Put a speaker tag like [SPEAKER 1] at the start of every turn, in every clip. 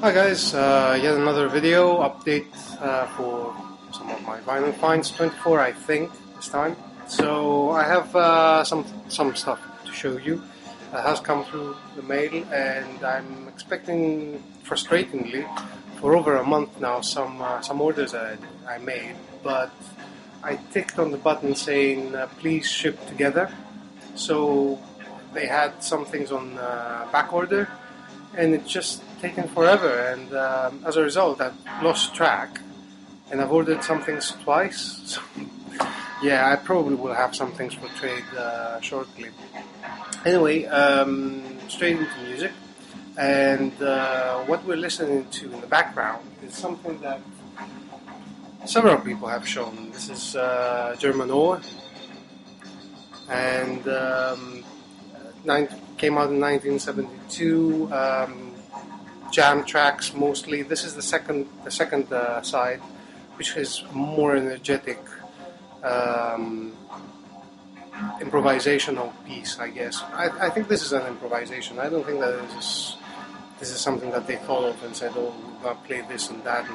[SPEAKER 1] Hi guys, yet another video update for some of my vinyl finds, 24 I think this time. So I have some stuff to show you that has come through the mail, and I'm expecting, frustratingly, for over a month now, some orders that I made, but I ticked on the button saying please ship together. So they had some things on back order, and it's just taken forever, and as a result I've lost track, and I've ordered some things twice. So yeah, I probably will have some things for trade shortly. Anyway, straight into music, and what we're listening to in the background is something that several people have shown. This is German Ore, and came out in 1972. Jam tracks mostly. This is the second side, which is more energetic, improvisational piece, I guess. I think this is an improvisation. I don't think that this is something that they thought of and said, "Oh, we're gonna play this and that,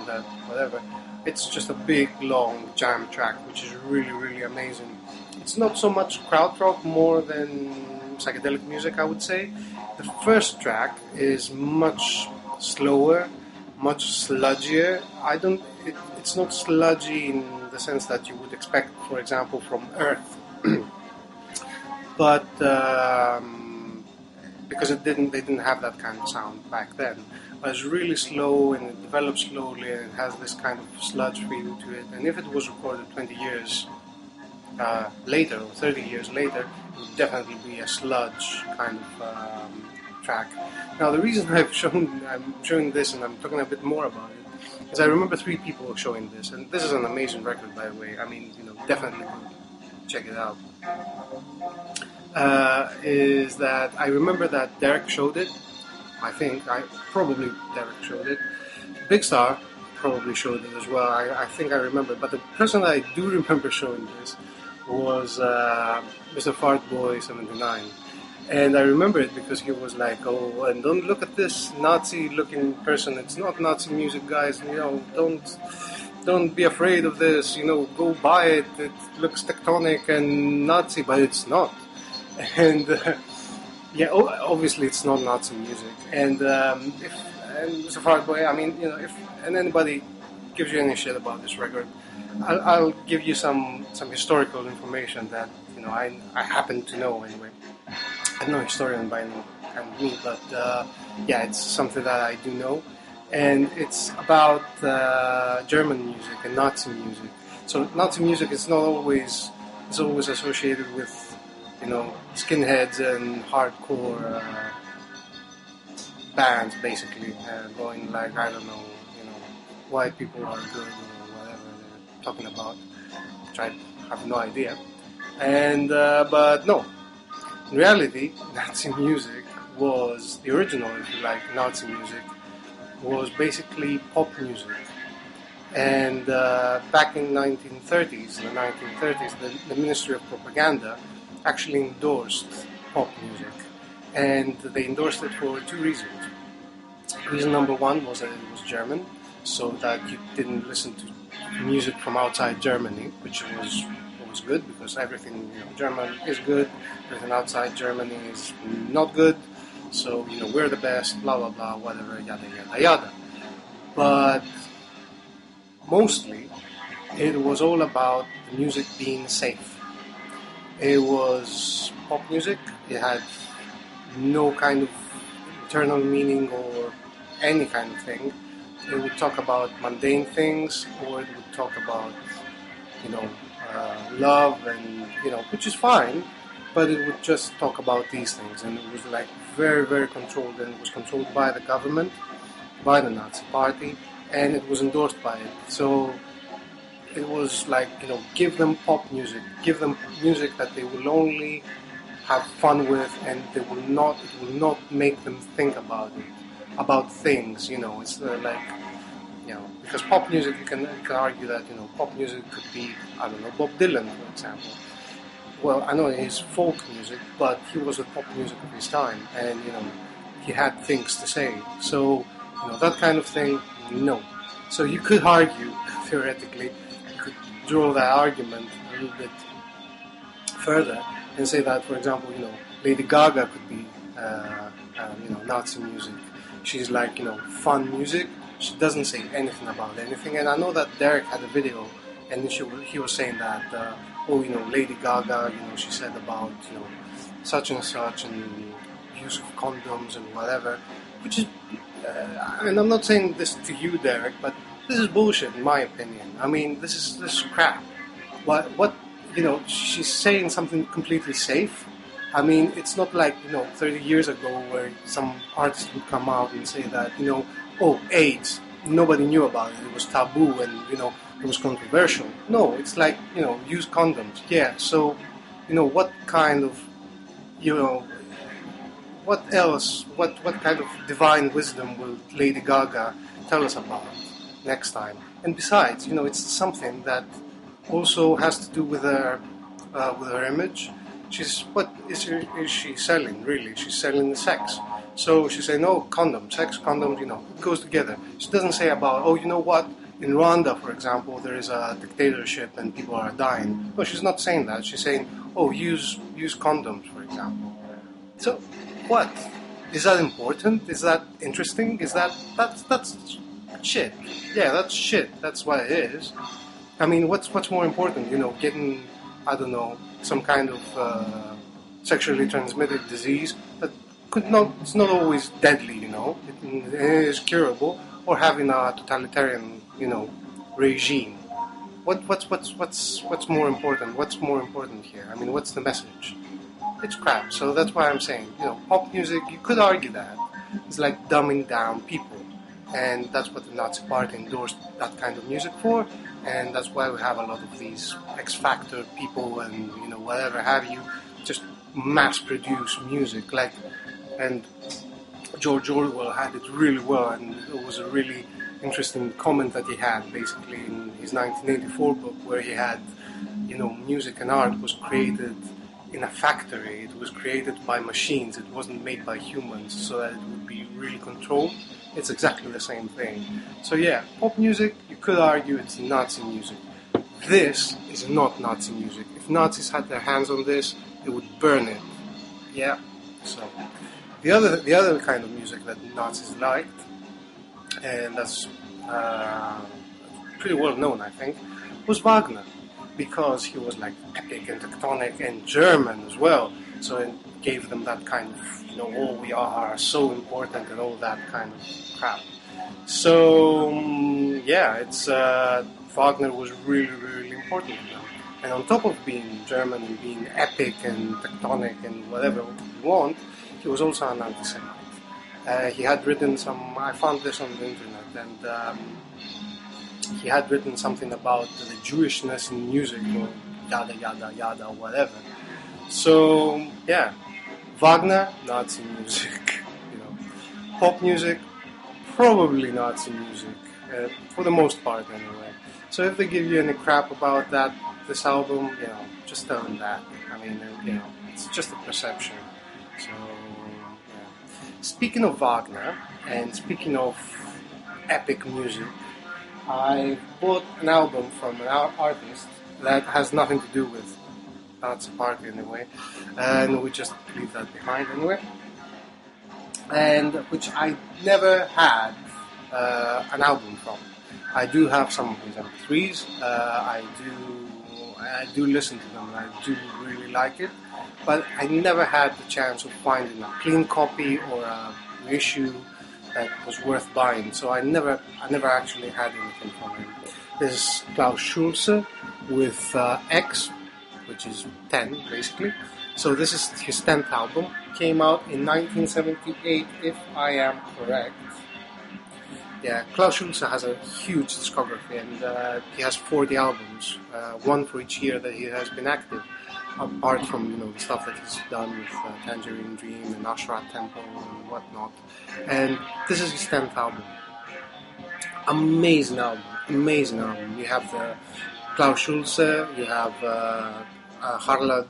[SPEAKER 1] whatever." It's just a big, long jam track, which is really, really amazing. It's not so much krautrock, more than psychedelic music, I would say. The first track is much slower, much sludgier. It's not sludgy in the sense that you would expect, for example, from Earth, but because they didn't have that kind of sound back then. But it's really slow, and it develops slowly, and it has this kind of sludge feel to it. And if it was recorded 20 years later, or 30 years later, it would definitely be a sludge kind of track. Now, the reason I'm showing this, and I'm talking a bit more about it, is I remember three people showing this, and this is an amazing record, by the way. I mean, definitely check it out. Is that I remember that Derek showed it. Probably Derek showed it. Big Star probably showed it as well. I think I remember, but the person that I do remember showing this was Mr. Fartboy 79. And I remember it because he was like, "Oh, and don't look at this Nazi-looking person. It's not Nazi music, guys. Don't be afraid of this. Go buy it. It looks tectonic and Nazi, but it's not." And yeah, obviously it's not Nazi music. And if Mr. Fartboy, I mean, if anybody gives you any shit about this record, I'll give you some historical information that I happen to know anyway. I'm no historian by any kind of me, but yeah, it's something that I do know, and it's about German music and Nazi music. So Nazi music is always associated with skinheads and hardcore bands, basically, going like, I don't know, white people are good or whatever they're talking about, which I have no idea. And but no. In reality, Nazi music was the original, if you like, Nazi music was basically pop music. And back in the 1930s, the Ministry of Propaganda actually endorsed pop music, and they endorsed it for two reasons. Reason number one was that it was German, so that you didn't listen to music from outside Germany, which was good, because everything German is good, everything outside Germany is not good, so we're the best, blah blah blah, whatever, yada yada yada. But mostly it was all about the music being safe. It was pop music. It had no kind of internal meaning or any kind of thing. It would talk about mundane things, or it would talk about love, and which is fine, but it would just talk about these things, and it was like very, very controlled, and it was controlled by the government, by the Nazi Party, and it was endorsed by it. So it was like, give them pop music, give them music that they will only have fun with, and it will not make them think about things. It's like, because pop music, you can argue that pop music could be, I don't know, Bob Dylan, for example. Well, I know he's folk music, but he was the pop music of his time, and he had things to say. So that kind of thing, no. So you could argue, theoretically, you could draw that argument a little bit further and say that, for example, Lady Gaga could be, Nazi music. She's like, fun music. She doesn't say anything about anything. And I know that Derek had a video, and he was saying that, Lady Gaga, she said about, such and such, and use of condoms and whatever, which is, I'm not saying this to you, Derek, but this is bullshit in my opinion. I mean, this is crap. What she's saying something completely safe. I mean, it's not like 30 years ago where some artist would come out and say that AIDS, nobody knew about it. It was taboo and it was controversial. No, it's like use condoms. Yeah. So what kind of what else? What kind of divine wisdom will Lady Gaga tell us about next time? And besides, it's something that also has to do with her image. What is she selling? Really, she's selling the sex. So she say no condom, sex, condoms. It goes together. She doesn't say about what. In Rwanda, for example, there is a dictatorship and people are dying. No, she's not saying that. She's saying, use condoms, for example. So, what? Is that important? Is that interesting? That's shit? Yeah, that's shit. That's what it is. I mean, what's more important? Getting, I don't know, some kind of sexually transmitted disease that it's not always deadly. It is curable, or having a totalitarian, regime. What's more important? What's more important here? I mean, what's the message? It's crap. So that's why I'm saying, pop music. You could argue that it's like dumbing down people, and that's what the Nazi Party endorsed that kind of music for, and that's why we have a lot of these X Factor people and whatever have you, just mass-produce music and George Orwell had it really well, and it was a really interesting comment that he had basically in his 1984 book, where he had, music and art was created in a factory. It was created by machines. It wasn't made by humans, so that it would be really controlled. It's exactly the same thing. So yeah, pop music, you could argue it's Nazi music. This is not Nazi music. If Nazis had their hands on this, they would burn it. Yeah. So the other kind of music that Nazis liked, and that's pretty well known, I think, was Wagner, because he was like epic and tectonic and German as well. So it gave them that kind of, we are so important and all that kind of crap. So it's Wagner was really, really important to them. And on top of being German and being epic and tectonic and whatever you want, he was also an anti-Semite. He had written I found this on the internet, and he had written something about the Jewishness in music, or yada, yada, yada, whatever. So, yeah, Wagner, Nazi music, pop music, probably Nazi music, for the most part anyway. So if they give you any crap about this album, just tell them that. I mean, it's just a perception. So, yeah. Speaking of Wagner, and speaking of epic music, I bought an album from an artist that has nothing to do with Nazi Party anyway, and we just leave that behind anyway, and which I never had an album from. I do have some of his MP3s, I do listen to them, and I do really like it, but I never had the chance of finding a clean copy or a reissue that was worth buying, so I never actually had anything from him. There's Klaus Schulze with X, which is 10 basically. So this is his 10th album. Came out in 1978, if I am correct. Yeah, Klaus Schulze has a huge discography, and he has 40 albums, one for each year that he has been active. Apart from the stuff that he's done with Tangerine Dream and Ashrat Temple and whatnot, and this is his 10th album. Amazing album. You have Klaus Schulze, you have Harald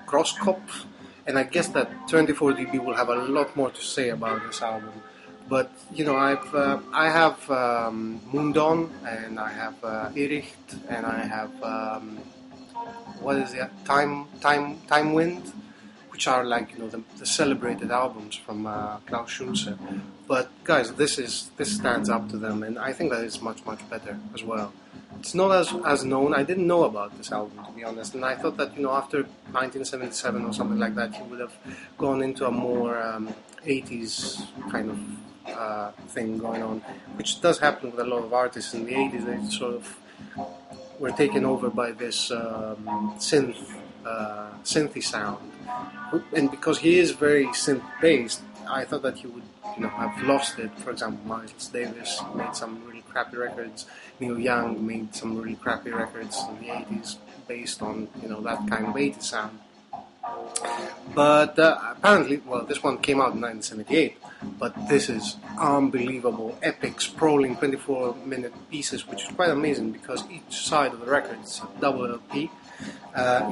[SPEAKER 1] Grosskopf, and I guess that 24dB will have a lot more to say about this album. But you know, I have Moondawn, and I have Iricht, and I have what is it? Time Wind, which are like, you know, the celebrated albums from Klaus Schulze. But guys, this stands up to them, and I think that it's much better as well. It's not as known. I didn't know about this album, to be honest, and I thought that, you know, after 1977 or something like that, he would have gone into a more 80s kind of thing going on, which does happen with a lot of artists in the 80s. They sort of were taken over by this synthy sound, and because he is very synth based, I thought that he would, you know, have lost it. For example, Miles Davis made some really crappy records. Neil Young made some really crappy records in the 80s based on, you know, that kind of 80s sound. But apparently, well, this one came out in 1978, but this is unbelievable, epic, sprawling 24-minute pieces, which is quite amazing because each side of the record is a double LP.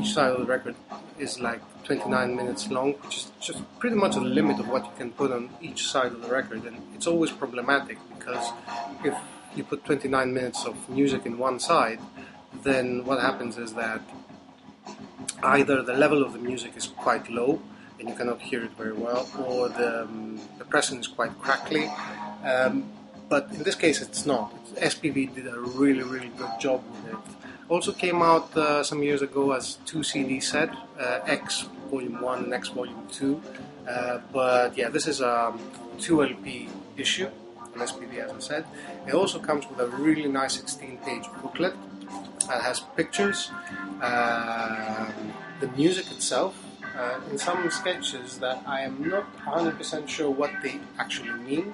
[SPEAKER 1] Each side of the record is like 29 minutes long, which is just pretty much the limit of what you can put on each side of the record, and it's always problematic because if you put 29 minutes of music in one side, then what happens is that either the level of the music is quite low and you cannot hear it very well, or the pressing is quite crackly. But in this case it's not. SPV did a really good job with it. Also came out some years ago as 2 CD set, X Volume 1 and X Volume 2. But yeah, this is a 2 LP issue on SPV, as I said. It also comes with a really nice 16-page booklet that has pictures, the music itself, and some sketches that I am not 100% sure what they actually mean.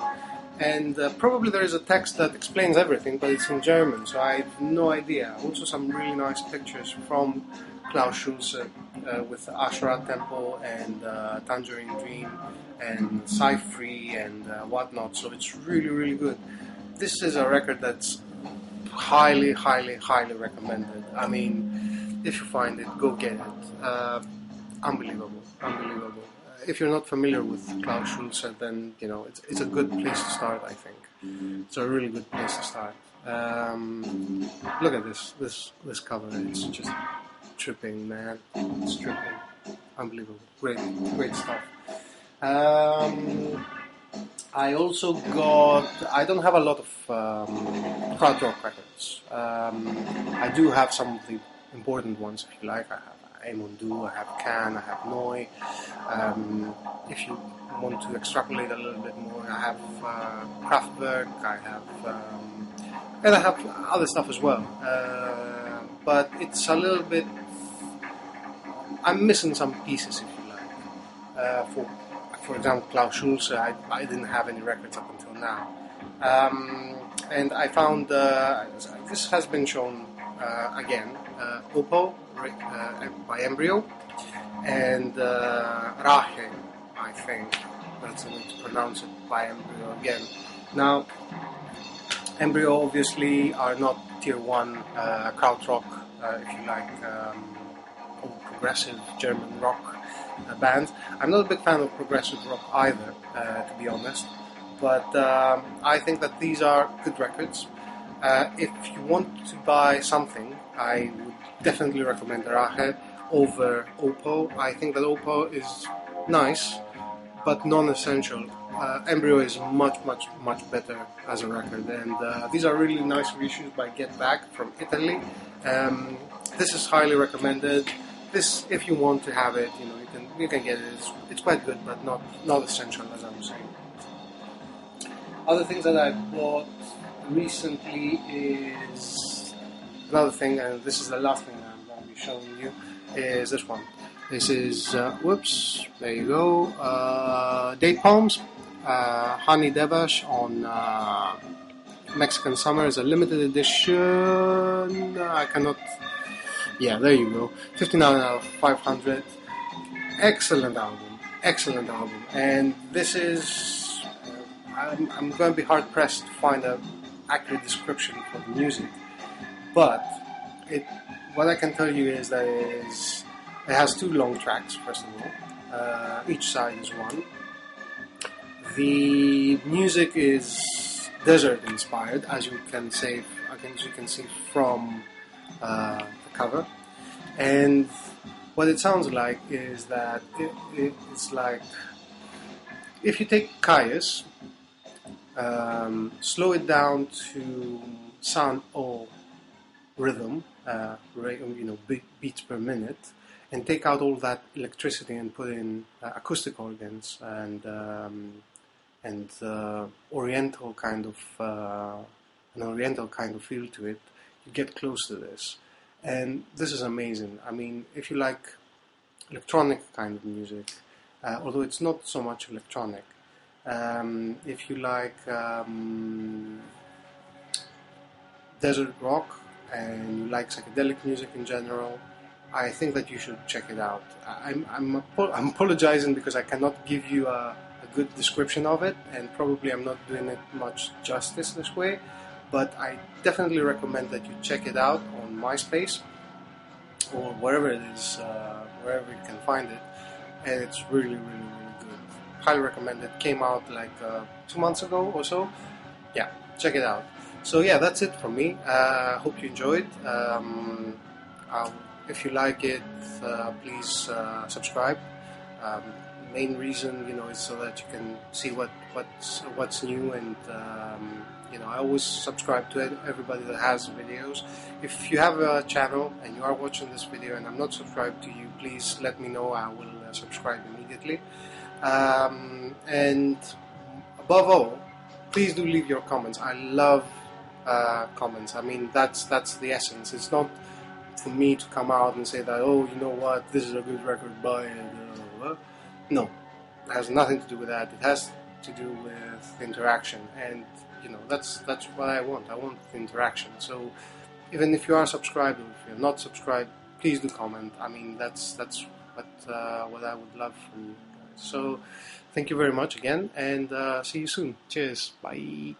[SPEAKER 1] And probably there is a text that explains everything, but it's in German, so I have no idea. Also some really nice pictures from Klaus Schulze with Ashura Temple and Tangerine Dream and Cypher and whatnot, so it's really good. This is a record that's highly recommended. I mean, if you find it, go get it. Unbelievable. If you're not familiar with Klaus Schulze, then, you know, it's a good place to start, I think. It's a really good place to start. Look at this cover. It's just tripping, man. It's tripping. Unbelievable. Great stuff. I also got... I don't have a lot of krautrock records. I do have some of the important ones, if you like. I have Aimon, I have Can, I have Neu. If you want to extrapolate a little bit more, I have Kraftwerk, and I have other stuff as well. But it's a little bit... I'm missing some pieces, if you like. For example, Klaus Schulze, I didn't have any records up until now. And I found, this has been shown again, Oppo by Embryo, and Rache, I think that's the way to pronounce it, by Embryo again. Now, Embryo obviously are not tier 1 krautrock, if you like, or progressive German rock bands. I'm not a big fan of progressive rock either, to be honest, but I think that these are good records. If you want to buy something, I would definitely recommend Rache over Oppo. I think that Oppo is nice, but non-essential. Embryo is much better as a record, and these are really nice reissues by Get Back from Italy. This is highly recommended. This, if you want to have it, you know, you can get it. It's quite good, but not essential, as I'm saying. Other things that I bought recently is another thing, and this is the last thing I'm going to be showing you, is this one. This is, whoops, there you go, Date Palms, Hani Debash on Mexican Summer is a limited edition. I cannot, yeah, there you go, 59 out of 500. Excellent album, and this is, I'm going to be hard pressed to find an accurate description for the music, but what I can tell you is that it has 2 long tracks, first of all, Each side is one. The music is desert inspired, as you can see from the cover. And what it sounds like is that it's like if you take Caius, slow it down to sound or rhythm, beats per minute, and take out all that electricity and put in acoustic organs and oriental kind of an oriental kind of feel to it. You get close to this, and this is amazing. I mean, if you like electronic kind of music, although it's not so much electronic. If you like desert rock and you like psychedelic music in general, I think that you should check it out. I'm apologizing because I cannot give you a good description of it, and probably I'm not doing it much justice this way, but I definitely recommend that you check it out on MySpace or wherever it is, wherever you can find it, and it's really, really, really good. Highly recommend it. Came out like 2 months ago or so. Yeah, check it out. So yeah, that's it from me. Hope you enjoyed. If you like it, please subscribe. Main reason, is so that you can see what's new, and I always subscribe to everybody that has videos. If you have a channel and you are watching this video and I'm not subscribed to you, please let me know. I will subscribe immediately. And above all, please do leave your comments. I love comments. I mean, that's the essence. It's not for me to come out and say that, oh, you know what, this is a good record, buy it. No, it has nothing to do with that. It has to do with interaction, and that's what I want. I want interaction. So even if you are subscribed or if you're not subscribed, please do comment. I mean, that's what I would love from you guys. So thank you very much again, and see you soon. Cheers. Bye.